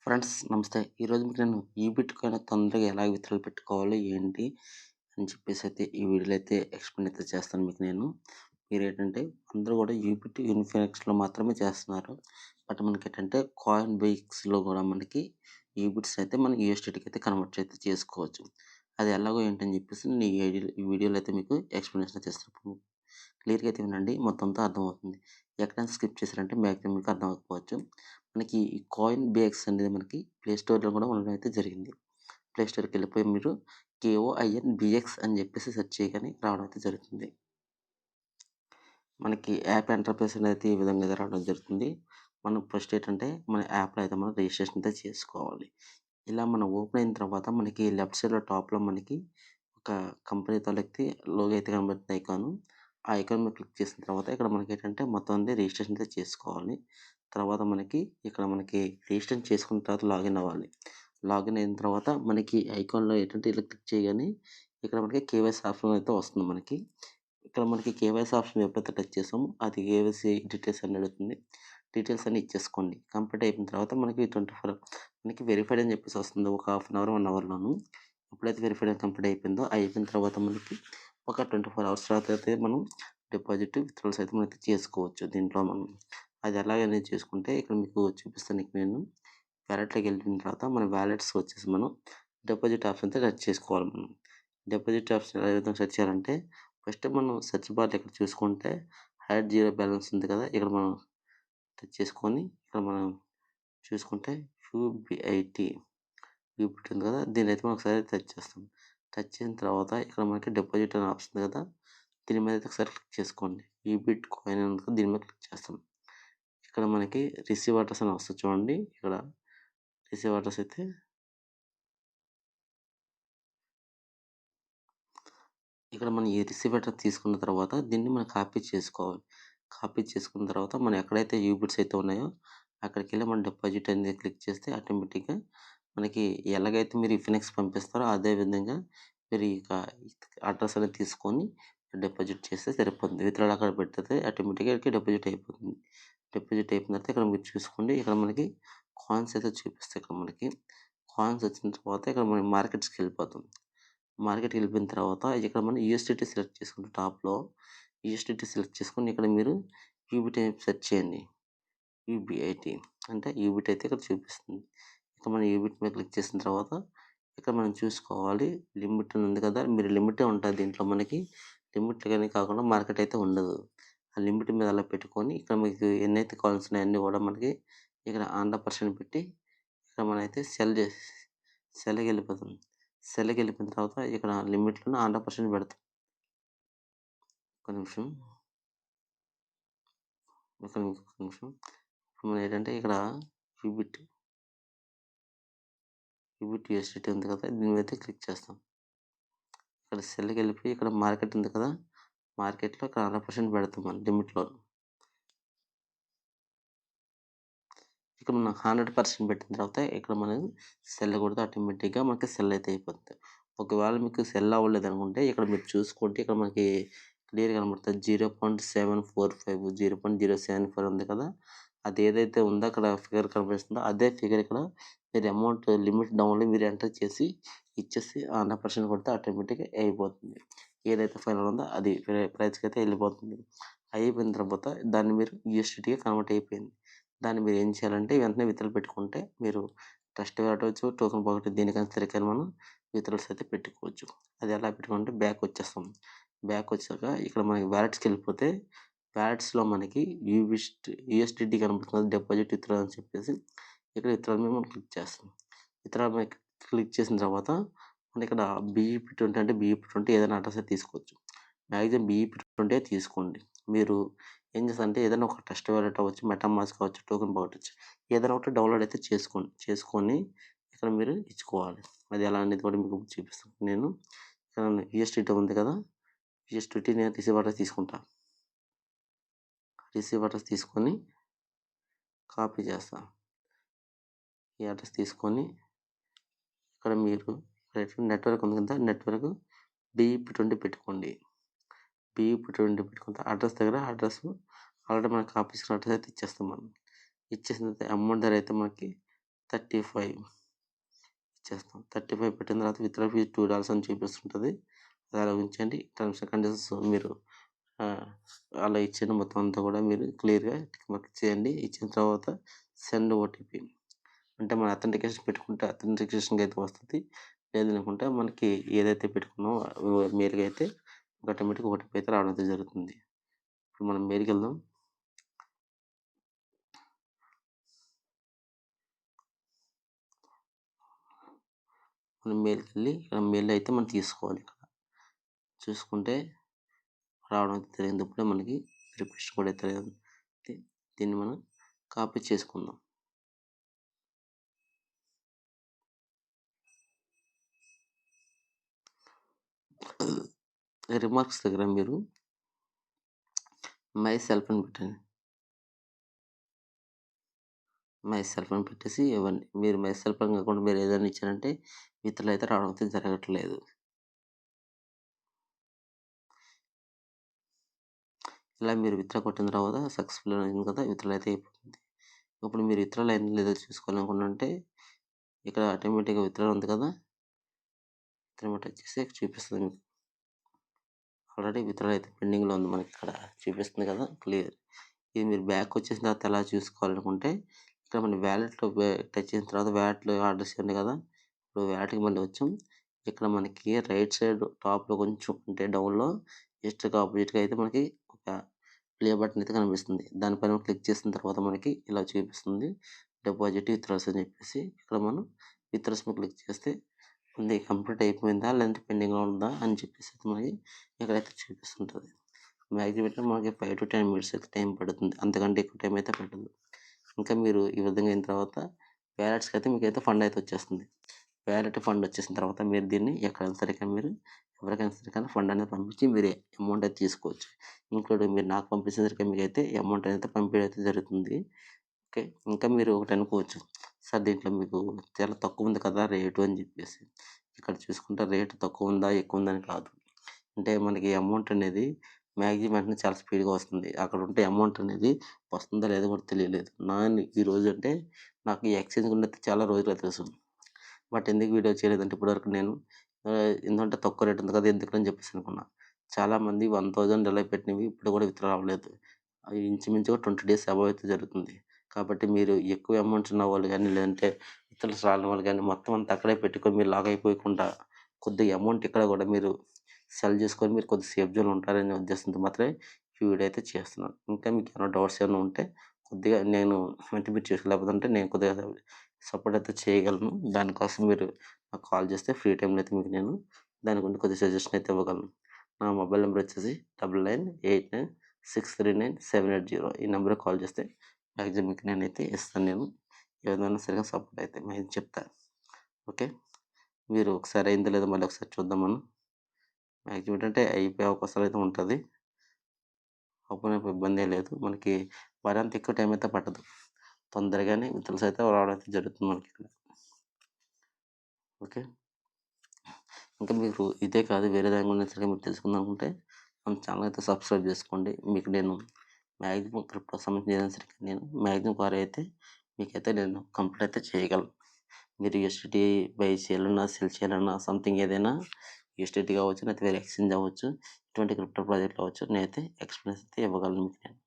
Friends నమస్తే. ఈరోజు మీకు నేను బిట్‌కాయిన్ తొందరగా ఎలా విత్‌డ్రాల్ పెట్టుకోవాలి, ఏంటి అని చెప్పేసి అయితే ఈ వీడియోలో అయితే ఎక్స్‌ప్లెయిన్ అయితే చేస్తాను మీకు నేను. మీరేంటంటే అందరూ కూడా యూబిట్, ఇన్ఫినిక్స్‌లో మాత్రమే చేస్తున్నారు. బట్ మనకేంటంటే కాయిన్ బేస్‌లో కూడా మనకి యూబిట్స్ అయితే మనం యూఎస్‌డిటీకి అయితే కన్వర్ట్ అయితే చేసుకోవచ్చు. అది ఎలాగో ఏంటని చెప్పేసి నేను ఈ వీడియోలో అయితే మీకు ఎక్స్‌ప్లనేషన్ అయితే ఇస్తాను. క్లియర్‌గా అయితే వినండి. మొత్తం అంతా అర్థమవుతుంది. ఎక్కడైనా స్కిప్ చేశారంటే మాక్సిమం మీకు అర్థం అవ్వకపోవచ్చు. మనకి ఈ కాయిన్ బేక్స్ అనేది మనకి ప్లే స్టోర్‌లో కూడా ఉండడం అయితే జరిగింది. ప్లే స్టోర్‌కెళ్ళిపోయి మీరు KOINBX అని చెప్పేసి సెర్చ్ చేయగానే రావడం అయితే జరుగుతుంది. మనకి యాప్ ఇంటర్‌ఫేస్ అనేది ఈ విధంగా అయితే రావడం జరుగుతుంది. మనం ఫస్ట్ ఏంటంటే మన యాప్‌లో అయితే మనం రిజిస్ట్రేషన్ అయితే చేసుకోవాలి. ఇలా మనం ఓపెన్ అయిన తర్వాత మనకి లెఫ్ట్ సైడ్‌లో టాప్‌లో మనకి ఒక కంపెనీ తాలూకుది లోగో అయితే కనబడుతుంది ఐకాను. ఆ ఐకాన్ మీద క్లిక్ చేసిన తర్వాత ఇక్కడ మనకేంటంటే మొత్తం అన్ని రిజిస్ట్రేషన్ అయితే చేసుకోవాలి. తర్వాత ఇక్కడ మనకి రిజిస్ట్రేషన్ చేసుకున్న తర్వాత లాగిన్ అవ్వాలి. లాగిన్ అయిన తర్వాత మనకి ఐకాన్‌లో ఏంటంటే ఇలా క్లిక్ చేయగానే ఇక్కడ మనకి కేవైసీ ఆప్షన్ అయితే వస్తుంది మనకి. ఇక్కడ మనకి కేవైసీ ఆప్షన్ ఎప్పుడైతే టచ్ చేసామో అది కేవైసీ డీటెయిల్స్ అని అడుగుతుంది. డీటెయిల్స్ అన్నీ ఇచ్చేసుకోండి. కంప్లీట్ అయిపోయిన తర్వాత మనకి 24 మనకి వెరిఫైడ్ అని చెప్పేసి వస్తుంది. ఒక హాఫ్ అన్ అవర్, 1 అవర్‌లోను. ఎప్పుడైతే వెరిఫైడ్ కంప్లీట్ అయిపోయిందో, అయిపోయిన తర్వాత మనకి ఒక 24 అవర్స్ తర్వాత అయితే మనం డిపాజిట్, విత్‌డ్రాల్స్ అయితే మనమైతే చేసుకోవచ్చు దీంట్లో మనం. అది ఎలాగనేది చేసుకుంటే ఇక్కడ మీకు చూపిస్తాను నీకు నేను. వాలెట్‌లోకి వెళ్ళిన తర్వాత మన వాలెట్స్ వచ్చేసి మనం డిపాజిట్ ఆప్షన్‌తో సెర్చ్ చేసుకోవాలి మనం. డిపాజిట్ ఆప్షన్ ఏ విధంగా సెర్చ్ చేయాలంటే ఫస్ట్ మనం సెర్చ్ బార్‌లో ఇక్కడ చూసుకుంటే హైడ్ జీరో బ్యాలెన్స్ ఉంది కదా! ఇక్కడ మనం టచ్ చేసుకొని ఇక్కడ మనం చూసుకుంటే యూబిఐటీ యూబిట్ ఉంది కదా! దీన్నైతే మనం ఒకసారి టచ్ చేస్తాం. టచ్ చేసిన తర్వాత ఇక్కడ మనకి డిపాజిట్ అనే ఆప్షన్ ఉంది కదా! దీని మీద అయితే ఒకసారి క్లిక్ చేసుకోండి. యూబిట్ కాయిన్ ఉంది కదా! దీని మీద క్లిక్ చేస్తాం. ఇక్కడ మనకి రిసీవ్ అడ్రెస్ అని వస్తది చూడండి. ఇక్కడ రిసీవ్ అడ్రెస్ అయితే ఇక్కడ మనం ఈ రిసీవ్ అడ్రెస్ తీసుకున్న తర్వాత దీన్ని మనం కాపీ చేసుకోవాలి. కాపీ చేసుకున్న తర్వాత మనం ఎక్కడైతే యూబిట్స్ అయితే ఉన్నాయో అక్కడికెళ్ళి మనం డిపాజిట్ అనేది క్లిక్ చేస్తే ఆటోమేటిక్‌గా మనకి ఎలాగైతే మీరు ఈ ఫినిక్స్ పంపిస్తారో అదే విధంగా మీరు ఇక అడ్రెస్ అనేది తీసుకొని డిపాజిట్ చేస్తే సరిపోతుంది. విత్‌డ్రాల్ అక్కడ పెడితే ఆటోమేటిక్‌గా డిపాజిట్ అయిపోతుంది. డిపాజిట్ అయిపోయిన తర్వాత ఇక్కడ మీరు చూసుకోండి. ఇక్కడ మనకి కాయిన్స్ అయితే చూపిస్తాయి ఇక్కడ మనకి. కాయిన్స్ వచ్చిన తర్వాత ఇక్కడ మనం మార్కెట్స్‌కెళ్ళిపోతాం. మార్కెట్‌కెళ్ళిపోయిన తర్వాత ఇక్కడ మనం యూఎస్‌డిటీ సెలెక్ట్ చేసుకుంటే టాప్‌లో యూఎస్‌డిటీ సెలెక్ట్ చేసుకొని ఇక్కడ మీరు యూబిటీ అని సెర్చ్ చేయండి. యూబిఐటీ అంటే యూబిట్ అయితే ఇక్కడ చూపిస్తుంది. ఇక్కడ మనం యూబిట్ మీద క్లిక్ చేసిన తర్వాత ఇక్కడ మనం చూసుకోవాలి. లిమిట్ అని ఉంది కదా! మీరు లిమిటే ఉంటది దీంట్లో మనకి. లిమిట్ గాని కాకుండా మార్కెట్ అయితే ఉండదు. ఆ లిమిట్ మీద అలా పెట్టుకొని ఇక్కడ మీకు ఎన్నైతే కాయిన్స్ ఉన్నాయో అన్నీ కూడా మనకి ఇక్కడ 100% పెట్టి ఇక్కడ మనమైతే సెల్‌కెళ్ళిపోతాం. సెల్‌కెళ్ళిపోయిన తర్వాత ఇక్కడ లిమిట్‌లోనే 100% పెడతాం. ఒక్క నిమిషం. ఒక్క నిమిషం. మనం ఏంటంటే ఇక్కడ యూబిట్ యూఎస్‌డిటీ ఉంది కదా! దీని మీద క్లిక్ చేస్తాం. ఇక్కడ సెల్‌కెళ్ళిపోయి ఇక్కడ మార్కెట్ ఉంది కదా! మార్కెట్‌లో ఇక్కడ 100% పెడతాం మనం లిమిట్‌లో. ఇక్కడ మనం 100% పెట్టిన తర్వాత ఇక్కడ మనం సెల్ కొడితే ఆటోమేటిక్‌గా మనకి సెల్ అయితే అయిపోద్ది. ఒకవేళ మీకు సెల్ అవ్వలేదనుకుంటే ఇక్కడ మీరు చూసుకుంటే ఇక్కడ మనకి క్లియర్‌గా కనబడుతది. 0.745 0.074 ఉంది కదా! అది ఏదైతే ఉందో అక్కడ ఫిగర్ కనిపిస్తుందో అదే ఫిగర్ ఇక్కడ మీరు అమౌంట్ లిమిట్ డౌన్‌లో మీరు ఎంటర్ చేసి ఇచ్చేసి 100% కొడితే ఆటోమేటిక్‌గా అయిపోతుంది. ఏదైతే ఫైనల్ ఉందో అది ప్రైస్‌కైతే ఎళ్ళిపోతుంది. అయిపోయిన తర్వాత దాన్ని మీరు యూఎస్‌డిటీగా కన్వర్ట్ అయిపోయింది. దాన్ని మీరు ఏం చేయాలంటే వెంటనే విత్‌డ్రాల్ పెట్టుకుంటే మీరు ట్రస్ట్ వాలెట్ అవ్వచ్చు, టోకెన్ పాకెట్ దేనికైనా సరే కానీ మనం విత్‌డ్రాల్స్ అయితే పెట్టుకోవచ్చు. అది ఎలా పెట్టుకోవాలంటే బ్యాక్ వచ్చేస్తాం. బ్యాక్ వచ్చాక ఇక్కడ మనకి వాలెట్స్‌కెళ్ళిపోతే వాలెట్స్‌లో మనకి యూఎస్‌డిటీ కనబడుతుంది కదా! డిపాజిట్ విత్‌డ్రాల్ అని చెప్పేసి ఇక్కడ విత్‌డ్రాల్ మీద మనం క్లిక్ చేస్తాం. విత్‌డ్రాల్ మీద క్లిక్ చేసిన తర్వాత మనకిక్కడ బీఈపీ20 అంటే బీఈపీ20 ఏదైనా అడ్రెస్ అయితే తీసుకోవచ్చు. మాక్సిమం బీఈపీ20 తీసుకోండి. మీరు ఏం చేస్తారంటే ఏదైనా ఒక ట్రస్ట్ వాలెట్ అవ్వచ్చు, మెటామాస్క్ అవ్వచ్చు, టోకెన్ పాకెట్ అవ్వచ్చు. ఏదైనా ఒకటి డౌన్‌లోడ్ అయితే చేసుకోండి. చేసుకొని ఇక్కడ మీరు ఇచ్చుకోవాలి. అది ఎలా అనేది కూడా మీకు చూపిస్తాను నేను. ఇక్కడ యూఎస్‌డిటీ ఉంది కదా! యూఎస్‌డిటీ నేను రిసీవ్ అడ్రెస్ తీసుకుంటా. రిసీవ్ అడ్రెస్ తీసుకొని కాపీ చేస్తా. ఈ అడ్రెస్ తీసుకొని ఇక్కడ మీరు నెట్‌వర్క్ ఉంది కదా! నెట్‌వర్క్ బీఈపీ20 పెట్టుకోండి. బీఈపీ20 పెట్టుకున్న అడ్రెస్ దగ్గర అడ్రెస్ ఆల్రెడీ మనకు కాపీ చేసుకున్న అడ్రెస్ అయితే ఇచ్చేస్తాం మనం. ఇచ్చేసిన తర్వాత అమౌంట్ దగ్గర అయితే మనకి 35 ఇచ్చేస్తాం. 35 పెట్టిన తర్వాత విత్‌డ్రా ఫీజ్ $2 అని చూపిస్తుంటది. అది అలా ఉంచండి. టర్మ్స్ అండ్ కండిషన్స్ మీరు ఆహ్, అలా ఇచ్చిన మొత్తం అంతా కూడా మీరు క్లియర్‌గా టిక్ మార్క్ చేయండి. ఇచ్చిన తర్వాత సెండ్ ఓటీపీ అంటే మన అథెంటికేషన్ పెట్టుకుంటే అథెంటికేషన్‌కైతే వస్తది. లేదనుకుంటే మనకి ఏదైతే పెట్టుకున్నామో మెయిల్‌గా అయితే ఆటోమేటిక్‌గా ఓటీపీ అయితే రావడం అయితే జరుగుతుంది. ఇప్పుడు మనం మెయిల్‌కెళ్దాం. మనం మెయిల్‌కెళ్ళి ఇక్కడ మెయిల్ అయితే మనం తీసుకోవాలి ఇక్కడ. చూసుకుంటే రావడం అయితే జరిగింది. ఇప్పుడే మనకి రిక్వెస్ట్ కూడా అయితే దీన్ని మనం కాపీ చేసుకుందాం. రిమార్క్స్ దగ్గర మీరు మై సెల్ఫ్ అని పెట్టండి. మై సెల్ఫ్ అని పెట్టేసి ఇవ్వండి. మీరు మై సెల్ఫ్ అని కాకుండా మీరు ఏదైనా ఇచ్చారంటే విత్‌డ్రా అయితే రావడం అయితే జరగట్లేదు. ఇలా మీరు విత్‌డ్రా కొట్టిన తర్వాత సక్సెస్‌ఫుల్ అయింది కదా! విత్‌డ్రా అయితే అయిపోతుంది. ఇప్పుడు మీరు విత్‌డ్రాల్ అయిందో లేదో చూసుకోవాలనుకుంటుంటే ఇక్కడ ఆటోమేటిక్‌గా విత్‌డ్రా ఉంది కదా! విత్‌డ్రా మీద టచ్ చేస్తే చూపిస్తది మీకు. ఆల్రెడీ విత్‌డ్రా అయితే పెండింగ్‌లో ఉంది మనకిక్కడ చూపిస్తుంది కదా! క్లియర్. ఇది మీరు బ్యాకొచ్చేసిన తర్వాత ఎలా చూసుకోవాలనుకుంటే, ఇక్కడ మన వ్యాలెట్‌లో టచ్ చేసిన తర్వాత వ్యాలెట్‌లో ఆర్డర్స్ ఉన్నాయి కదా! ఇప్పుడు వ్యాలెట్‌కి మళ్ళీ వచ్చాం. ఇక్కడ మనకి రైట్ సైడ్ టాప్‌లో కొంచెం అంటే డౌన్‌లో జస్ట్‌గా ఆపోజిట్‌గా అయితే మనకి ఒక ప్లే బటన్ అయితే కనిపిస్తుంది. దానిపైన క్లిక్ చేసిన తర్వాత మనకి ఇలా చూపిస్తుంది. డిపాజిట్ విత్‌డ్రాస్ అని చెప్పేసి ఇక్కడ మనం విత్‌డ్రాస్ మీద క్లిక్ చేస్తే ఉంది కంప్లీట్ అయిపోయిందా? లేదంటే పెండింగ్‌లో ఉందా? అని చెప్పేసి అయితే మనకి ఇక్కడైతే చూపిస్తుంటది. మాక్సిమం అయితే మనకి 5-10 మినిట్స్ అయితే టైం పడుతుంది. అంతకంటే ఎక్కువ టైం అయితే పట్టదు. ఇంకా మీరు ఈ విధంగా అయిన తర్వాత వాలెట్స్‌కైతే మీకైతే ఫండ్ అయితే వచ్చేస్తుంది. వాలెట్ ఫండ్ వచ్చేసిన తర్వాత మీరు దీన్ని ఎక్కడైనా సరే కానీ మీరు ఎవరికైనా సరే కానీ ఫండ్ అనేది పంపించి మీరు అమౌంట్ అయితే తీసుకోవచ్చు. ఇంక్లూడింగ్ మీరు నాకు పంపించేసరికి మీకైతే అమౌంట్ అయితే పంపియడం అయితే జరుగుతుంది. ఓకే. ఇంకా మీరు ఒకటి అనుకోవచ్చు. సార్ దీంట్లో మీకు చాలా తక్కువ ఉంది కదా రేటు అని చెప్పేసి. ఇక్కడ చూసుకుంటే రేటు తక్కువ ఉందా? ఎక్కువ ఉందని కాదు. అంటే మనకి అమౌంట్ అనేది మాక్సిమం వెంటనే చాలా స్పీడ్‌గా వస్తుంది. అక్కడుంటే అమౌంట్ అనేది వస్తుందా లేదో కూడా తెలియలేదు. ఈరోజు అంటే నాకు ఈ ఎక్స్చేంజ్ గురించి చాలా రోజులుగా తెలుసు. బట్ ఎందుకు వీడియో చేయలేదంటే ఇప్పటివరకు నేను ఎందుకంటే తక్కువ రేట్ ఉంది కదా! ఎందుకులే అని చెప్పేసి అనుకున్నా. చాలామంది 1000 అలా పెట్టినవి ఇప్పుడు కూడా విత్‌డ్రా అవ్వలేదు. అవి ఇంచుమించుగా 20 డేస్ అబోవ్ అయితే జరుగుతుంది. కాబట్టి మీరు ఎక్కువ అమౌంట్స్ ఉన్నవాళ్ళు గానీ, లేదంటే విత్‌డ్రాస్ రాని వాళ్ళు గానీ, మొత్తం అంతా అక్కడే పెట్టుకొని మీరు లాగ్ అయిపోయకుండా కొద్దిగా అమౌంట్ ఇక్కడ కూడా మీరు సెల్ చేసుకొని మీరు కొద్దిగా సేఫ్ జోన్‌లో ఉంటారనే ఉద్దేశంతో మాత్రమే ఈ వీడియో అయితే చేస్తున్నాను. ఇంకా మీకేమైనా డౌట్స్ ఏమైనా ఉంటే కొద్దిగా నేను అంటే మీరు చేసుకోలేకపోతుంటే నేను కొద్దిగా సపోర్ట్ అయితే చేయగలను. దానికోసం మీరు నాకు కాల్ చేస్తే ఫ్రీ టైమ్‌లో అయితే మీకు నేను దాని గురించి కొద్దిగా సజెషన్ అయితే ఇవ్వగలను. నా మొబైల్ నంబర్ వచ్చేసి 9989639780 ఈ నంబర్‌కి కాల్ చేస్తే మాక్సిమం మీకు నేనైతే ఇస్తాను నేను. ఏదైనా సరే సపోర్ట్ అయితే నేను చెప్తా. ఓకే. మీరు ఒకసారి అయిందో లేదో మళ్ళీ ఒకసారి చూద్దాం మనం. మాక్సిమం ఏంటంటే అయిపోయే అవకాశాలు అయితే ఉంటది. ఓపెన్ అయిపోయే ఇబ్బందేం లేదు. మనకి మరి అంత ఎక్కువ టైం అయితే పట్టదు. తొందరగానే విత్‌డ్రాల్స్ అయితే రావడం అయితే జరుగుతుంది మనకిక్కడ. ఓకే. ఇంకా మీరు ఇదే కాదు వేరే దాని గురించి సరే మీరు తెలుసుకుందామనుకుంటే మన ఛానల్ అయితే సబ్స్క్రైబ్ చేసుకోండి. మీకు నేను మాక్సిమం క్రిప్టో సంబంధించిన ఏదైనా సరే నేను మాక్సిమం కవర్ అయితే మీకైతే నేను కంప్లీట్ అయితే చేయగలను. మీరు యూఎస్‌డిటీ బై చేయాలన్నా, సెల్ చేయాలన్నా సంథింగ్ ఏదైనా యూఎస్‌డిటీ కావచ్చు, లేకపోతే వేరే ఎక్స్చేంజ్ అవ్వచ్చు, ఎటువంటి క్రిప్టో ప్రాజెక్ట్‌లు అవ్వచ్చు. నేనైతే ఎక్స్‌పీరియన్స్ అయితే ఇవ్వగలను మీకు నేను.